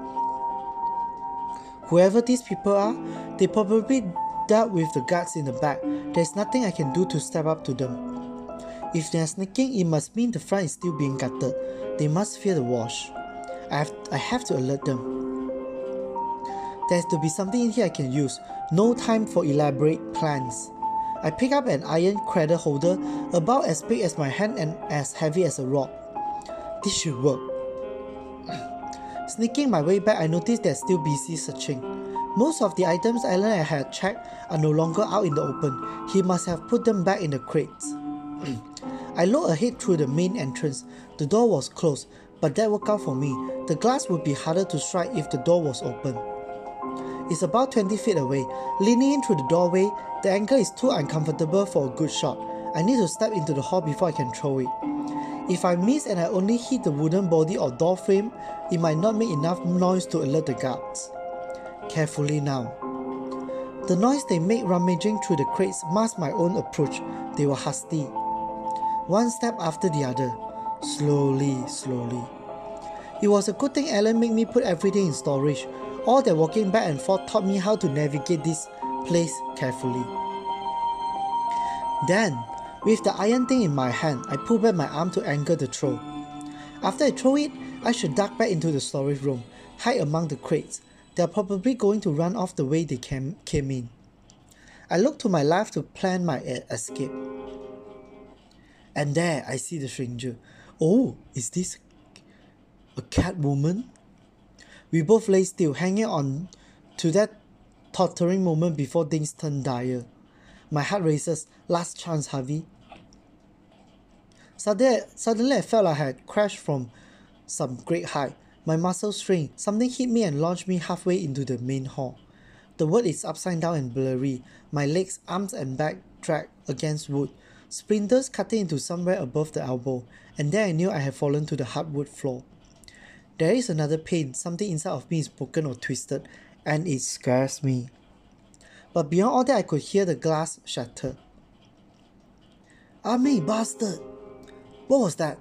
Whoever these people are, they probably dealt with the guards in the back. There's nothing I can do to step up to them. If they are sneaking, it must mean the front is still being guarded. They must fear the Wash. I have to alert them. There has to be something in here I can use. No time for elaborate plans. I pick up an iron cradle holder about as big as my hand and as heavy as a rock. This should work. Sneaking my way back, I noticed they're still busy searching. Most of the items Alan had checked are no longer out in the open. He must have put them back in the crates. I looked ahead through the main entrance. The door was closed, but that worked out for me. The glass would be harder to strike if the door was open. It's about 20 feet away. Leaning in through the doorway, the angle is too uncomfortable for a good shot. I need to step into the hall before I can throw it. If I miss and I only hit the wooden body or door frame, it might not make enough noise to alert the guards. Carefully now. The noise they made rummaging through the crates masked my own approach. They were hasty. One step after the other. Slowly. It was a good thing Alan made me put everything in storage. All that walking back and forth taught me how to navigate this place carefully. Then, with the iron thing in my hand, I pull back my arm to angle the throw. After I throw it, I should duck back into the storage room, hide among the crates. They are probably going to run off the way they came in. I look to my left to plan my escape. And there, I see the stranger. Oh, is this a cat woman? We both lay still, hanging on to that tottering moment before things turn dire. My heart races. Last chance, Harvey. Suddenly I felt like I had crashed from some great height. My muscles strained. Something hit me and launched me halfway into the main hall. The world is upside down and blurry. My legs, arms and back dragged against wood. Splinters cutting into somewhere above the elbow, and then I knew I had fallen to the hardwood floor. There is another pain. Something inside of me is broken or twisted, and it scares me. But beyond all that, I could hear the glass shatter. Me, bastard! What was that?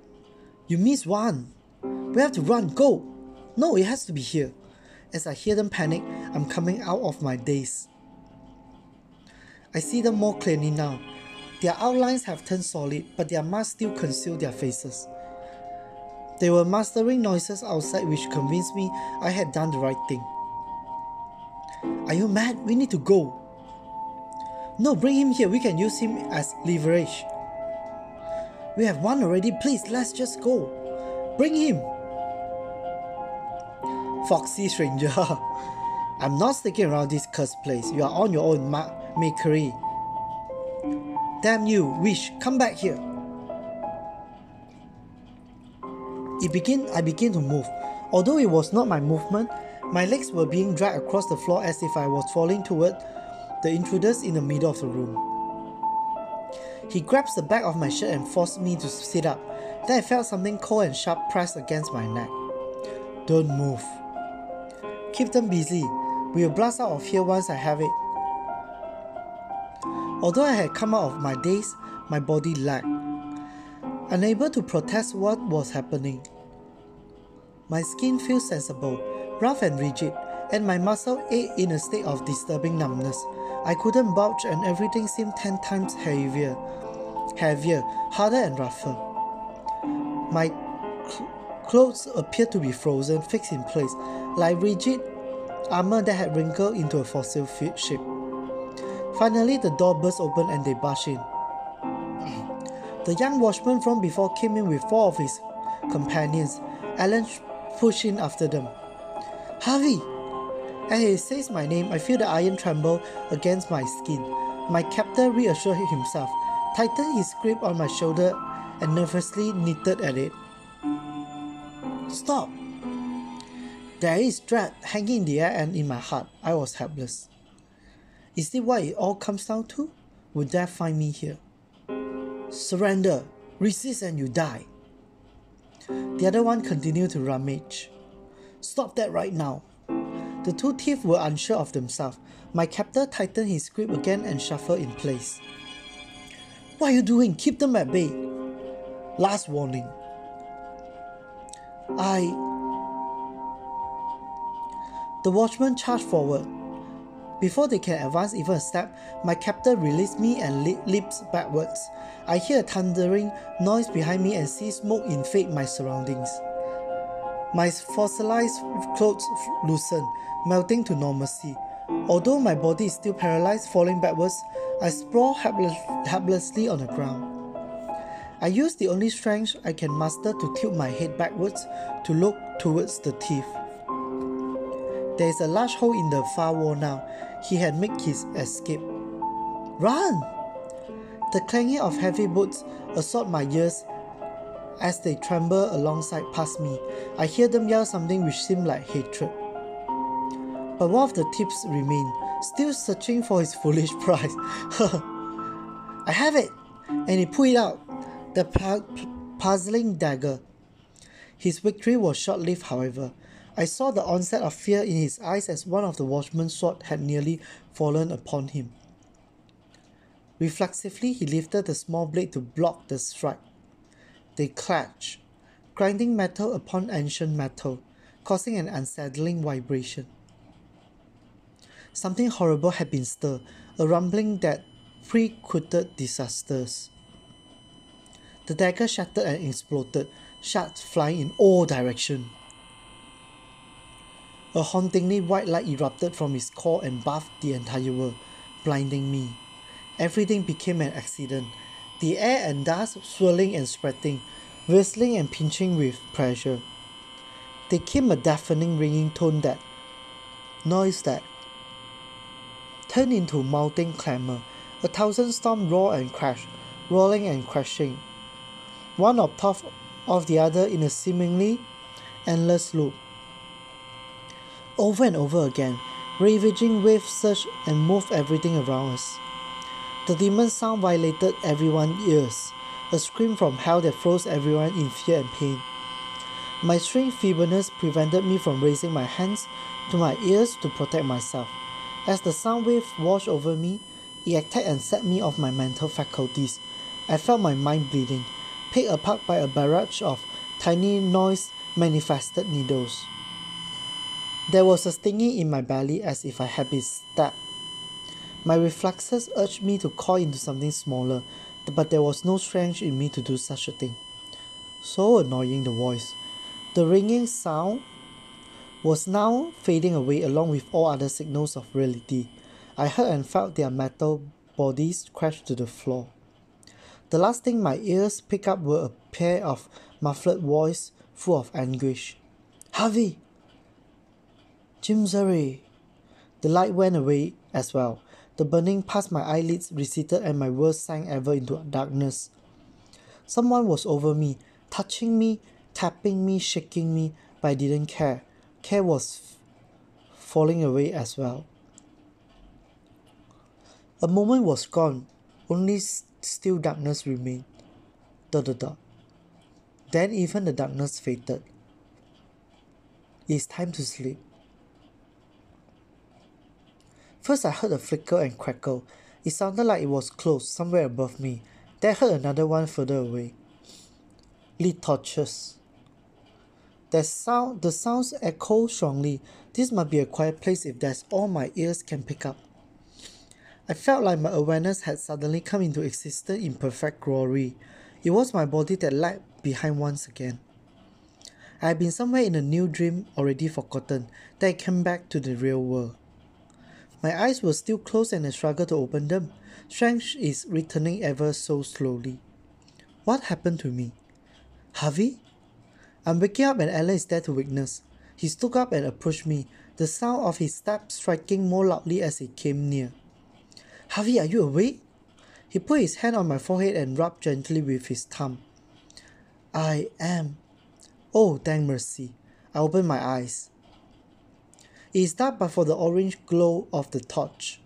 You missed one! We have to run, go! No, it has to be here. As I hear them panic, I'm coming out of my daze. I see them more clearly now. Their outlines have turned solid, but their masks still conceal their faces. They were mustering noises outside which convinced me I had done the right thing. Are you mad? We need to go. No, bring him here. We can use him as leverage. We have one already. Please, let's just go. Bring him. Foxy stranger. I'm not sticking around this cursed place. You are on your own, makery. Damn you, Wish, come back here. I began to move. Although it was not my movement, my legs were being dragged across the floor as if I was falling toward the intruders in the middle of the room. He grabs the back of my shirt and forced me to sit up. Then I felt something cold and sharp pressed against my neck. Don't move. Keep them busy. We will blast out of here once I have it. Although I had come out of my daze, my body lagged, unable to protest what was happening. My skin feels sensible, rough and rigid, and my muscle ached in a state of disturbing numbness. I couldn't budge and everything seemed 10 times heavier, harder and rougher. My clothes appeared to be frozen, fixed in place, like rigid armor that had wrinkled into a fossil shape. Finally, the door burst open and they barged in. The young watchman from before came in with 4 of his companions. Alan pushed in after them. Harvey! As he says my name, I feel the iron tremble against my skin. My captor reassured himself, tightened his grip on my shoulder and nervously knitted at it. Stop! There is dread hanging in the air and in my heart. I was helpless. Is it what it all comes down to? Would death find me here? Surrender! Resist and you die! The other one continued to rummage. Stop that right now! The two thieves were unsure of themselves. My captor tightened his grip again and shuffled in place. What are you doing? Keep them at bay! Last warning. The watchman charged forward. Before they can advance even a step, my captor released me and leaps backwards. I hear a thundering noise behind me and see smoke invade my surroundings. My fossilized clothes loosen, melting to normalcy. Although my body is still paralyzed, falling backwards, I sprawl helplessly on the ground. I use the only strength I can muster to tilt my head backwards to look towards the thief. There is a large hole in the far wall now. He had made his escape. Run! The clanging of heavy boots assault my ears as they tremble alongside past me. I hear them yell something which seemed like hatred. But one of the thieves remained, still searching for his foolish prize. I have it! And he pulled it out, the puzzling dagger. His victory was short-lived, however. I saw the onset of fear in his eyes as one of the watchman's sword had nearly fallen upon him. Reflexively, he lifted the small blade to block the strike. They clashed, grinding metal upon ancient metal, causing an unsettling vibration. Something horrible had been stirred, a rumbling that precluded disasters. The dagger shattered and exploded, shards flying in all directions. A hauntingly white light erupted from its core and bathed the entire world, blinding me. Everything became an accident. The air and dust swirling and spreading, whistling and pinching with pressure. There came a deafening ringing noise that turned into mounting clamor. 1,000 storms roared and crashed, rolling and crashing, one on top of the other in a seemingly endless loop. Over and over again, ravaging waves surged and moved everything around us. The demon sound violated everyone's ears, a scream from hell that froze everyone in fear and pain. My strange feebleness prevented me from raising my hands to my ears to protect myself. As the sound wave washed over me, it attacked and set me off my mental faculties. I felt my mind bleeding, picked apart by a barrage of tiny noise-manifested needles. There was a stinging in my belly as if I had been stabbed. My reflexes urged me to coil into something smaller, but there was no strength in me to do such a thing. So annoying, the voice. The ringing sound was now fading away along with all other signals of reality. I heard and felt their metal bodies crash to the floor. The last thing my ears picked up were a pair of muffled voices full of anguish. Harvey! Jimzari! The light went away as well. The burning past my eyelids receded and my world sank ever into darkness. Someone was over me, touching me, tapping me, shaking me, but I didn't care. Care was falling away as well. A moment was gone, only still darkness remained. ... Then even the darkness faded. It's time to sleep. First I heard a flicker and crackle. It sounded like it was close, somewhere above me. Then I heard another one further away. Lit torches. The sounds echo strongly. This must be a quiet place if that's all my ears can pick up. I felt like my awareness had suddenly come into existence in perfect glory. It was my body that lagged behind once again. I had been somewhere in a new dream already forgotten, then I came back to the real world. My eyes were still closed and I struggled to open them. Strength is returning ever so slowly. What happened to me? Harvey? I'm waking up and Alan is there to witness. He stood up and approached me, the sound of his steps striking more loudly as he came near. Harvey, are you awake? He put his hand on my forehead and rubbed gently with his thumb. I am. Oh, thank mercy. I opened my eyes. It is dark but for the orange glow of the torch.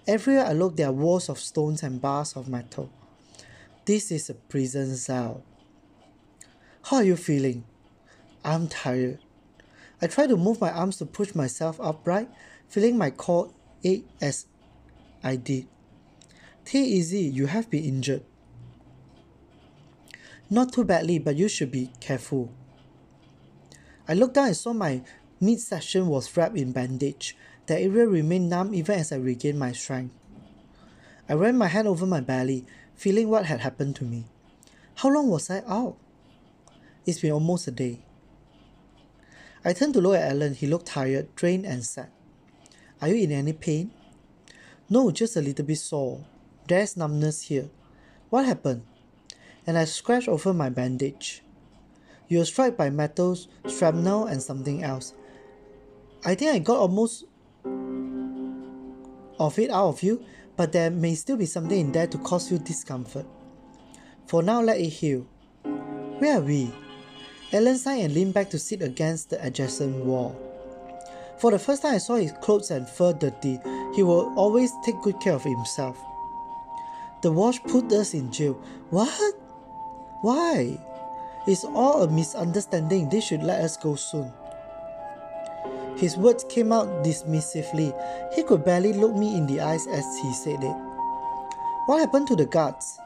Everywhere I look, there are walls of stones and bars of metal. This is a prison cell. How are you feeling? I'm tired. I try to move my arms to push myself upright, feeling my core ache as I did. Take it easy, you have been injured. Not too badly, but you should be careful. I looked down and saw my midsection was wrapped in bandage. The area remained numb even as I regained my strength. I ran my hand over my belly, feeling what had happened to me. How long was I out? It's been almost a day. I turned to look at Alan. He looked tired, drained and sad. Are you in any pain? No, just a little bit sore. There's numbness here. What happened? And I scratched over my bandage. You were struck by metal, shrapnel and something else. I think I got almost of it out of you, but there may still be something in there to cause you discomfort. For now, let it heal. Where are we? Alan sighed and leaned back to sit against the adjacent wall. For the first time I saw his clothes and fur dirty, he will always take good care of himself. The watch put us in jail. What? Why? It's all a misunderstanding. They should let us go soon. His words came out dismissively. He could barely look me in the eyes as he said it. What happened to the guards?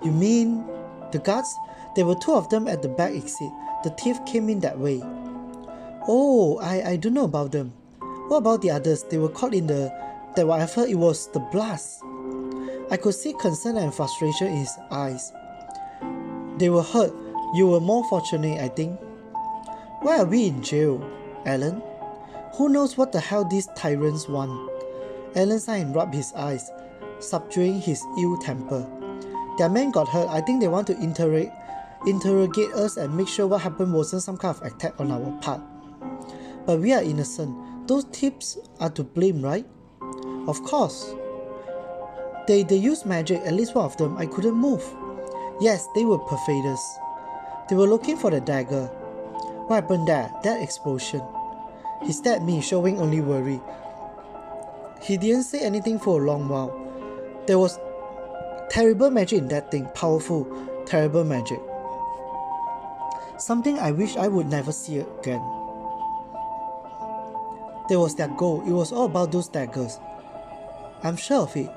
You mean the guards? There were two of them at the back exit. The thief came in that way. Oh, I don't know about them. What about the others? They were caught in that whatever it was, the blast. I could see concern and frustration in his eyes. They were hurt. You were more fortunate, I think. Why are we in jail, Alan? Who knows what the hell these tyrants want? Alan sighed and rubbed his eyes, subduing his ill temper. Their men got hurt. I think they want to interrogate us and make sure what happened wasn't some kind of attack on our part. But we are innocent. Those thieves are to blame, right? Of course. They used magic, at least one of them. I couldn't move. Yes, they were Pervaders. They were looking for the dagger. What happened there? That explosion. He stared at me, showing only worry. He didn't say anything for a long while. There was terrible magic in that thing. Powerful, terrible magic. Something I wish I would never see again. There was their goal. It was all about those daggers. I'm sure of it.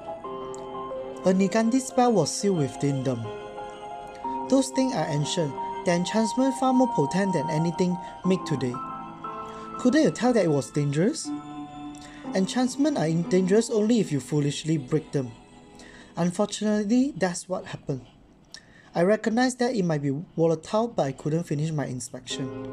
A Niganti spell was sealed within them. Those things are ancient. Their enchantment far more potent than anything made today. Couldn't you tell that it was dangerous? Enchantments are dangerous only if you foolishly break them. Unfortunately, that's what happened. I recognized that it might be volatile, but I couldn't finish my inspection.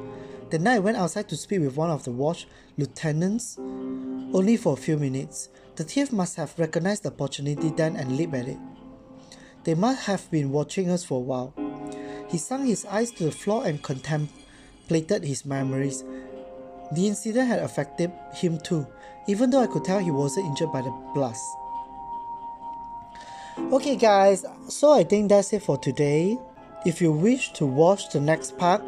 Then I went outside to speak with one of the watch lieutenants, only for a few minutes. The thief must have recognized the opportunity then and leaped at it. They must have been watching us for a while. He sunk his eyes to the floor and contemplated his memories. The incident had affected him too, even though I could tell he wasn't injured by the blast. Okay guys, so I think that's it for today. If you wish to watch the next part,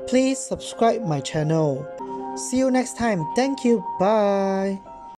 please subscribe my channel. See you next time. Thank you. Bye.